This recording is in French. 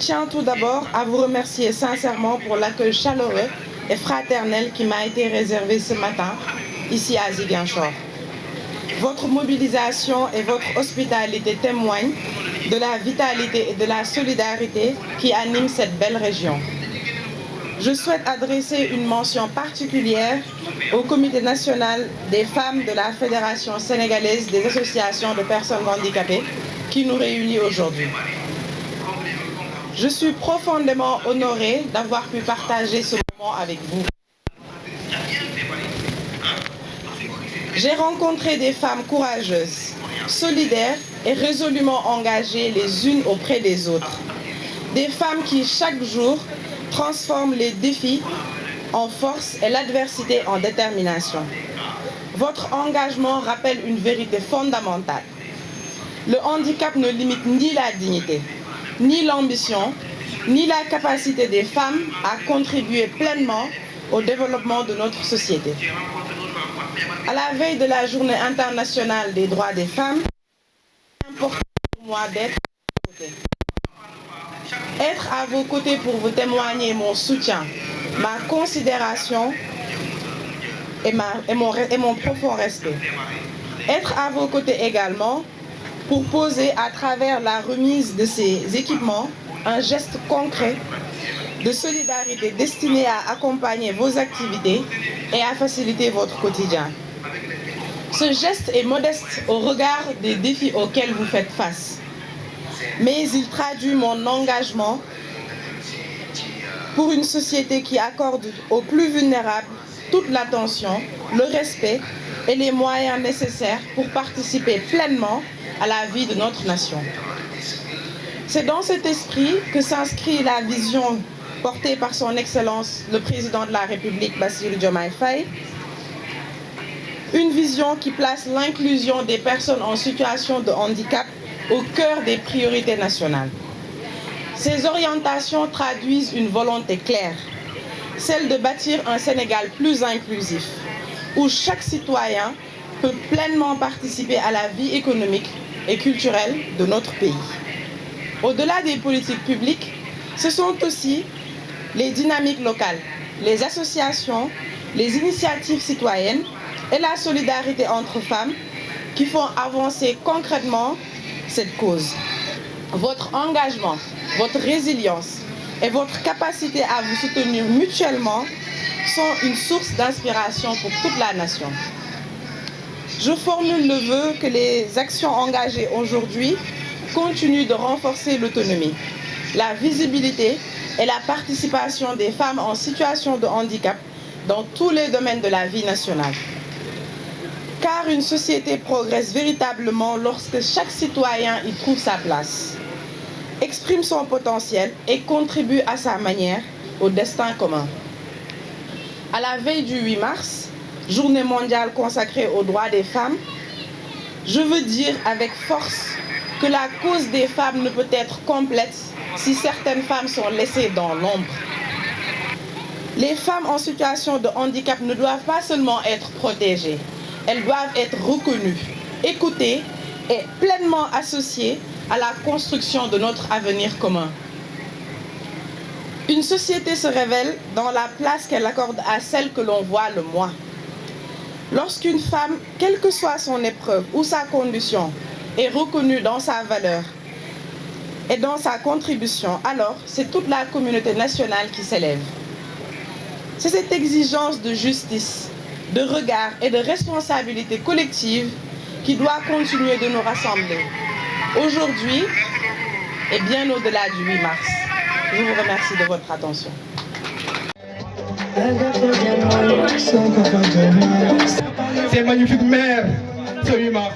tiens tout d'abord à vous remercier sincèrement pour l'accueil chaleureux et fraternel qui m'a été réservé ce matin, ici à Ziguinchor. Votre mobilisation et votre hospitalité témoignent de la vitalité et de la solidarité qui animent cette belle région. Je souhaite adresser une mention particulière au Comité national des femmes de la Fédération sénégalaise des associations de personnes handicapées qui nous réunit aujourd'hui. Je suis profondément honorée d'avoir pu partager ce moment avec vous. J'ai rencontré des femmes courageuses, solidaires et résolument engagées les unes auprès des autres. Des femmes qui, chaque jour, transforment les défis en force et l'adversité en détermination. Votre engagement rappelle une vérité fondamentale. Le handicap ne limite ni la dignité, ni l'ambition, ni la capacité des femmes à contribuer pleinement au développement de notre société. À la veille de la Journée internationale des droits des femmes, c'est important pour moi d'être à vos côtés. Être à vos côtés pour vous témoigner mon soutien, ma considération et mon profond respect. Être à vos côtés également pour poser à travers la remise de ces équipements un geste concret de solidarité destiné à accompagner vos activités et à faciliter votre quotidien. Ce geste est modeste au regard des défis auxquels vous faites face, mais il traduit mon engagement pour une société qui accorde aux plus vulnérables toute l'attention, le respect et les moyens nécessaires pour participer pleinement à la vie de notre nation. C'est dans cet esprit que s'inscrit la vision portée par son Excellence le Président de la République, Bassirou Diomaye Faye, une vision qui place l'inclusion des personnes en situation de handicap au cœur des priorités nationales. Ces orientations traduisent une volonté claire, celle de bâtir un Sénégal plus inclusif, où chaque citoyen peut pleinement participer à la vie économique et culturelle de notre pays. Au-delà des politiques publiques, ce sont aussi les dynamiques locales, les associations, les initiatives citoyennes et la solidarité entre femmes qui font avancer concrètement cette cause. Votre engagement, votre résilience et votre capacité à vous soutenir mutuellement sont une source d'inspiration pour toute la nation. Je formule le vœu que les actions engagées aujourd'hui continuent de renforcer l'autonomie, la visibilité et la participation des femmes en situation de handicap dans tous les domaines de la vie nationale. Car une société progresse véritablement lorsque chaque citoyen y trouve sa place, exprime son potentiel et contribue à sa manière au destin commun. À la veille du 8 mars, journée mondiale consacrée aux droits des femmes, je veux dire avec force que la cause des femmes ne peut être complète si certaines femmes sont laissées dans l'ombre. Les femmes en situation de handicap ne doivent pas seulement être protégées, elles doivent être reconnues, écoutées et pleinement associées à la construction de notre avenir commun. Une société se révèle dans la place qu'elle accorde à celle que l'on voit le moins. Lorsqu'une femme, quelle que soit son épreuve ou sa condition, est reconnue dans sa valeur et dans sa contribution, alors c'est toute la communauté nationale qui s'élève. C'est cette exigence de justice, de regard et de responsabilité collective qui doit continuer de nous rassembler, aujourd'hui et bien au-delà du 8 mars. Je vous remercie de votre attention. C'est magnifique mère, ce 8 mars.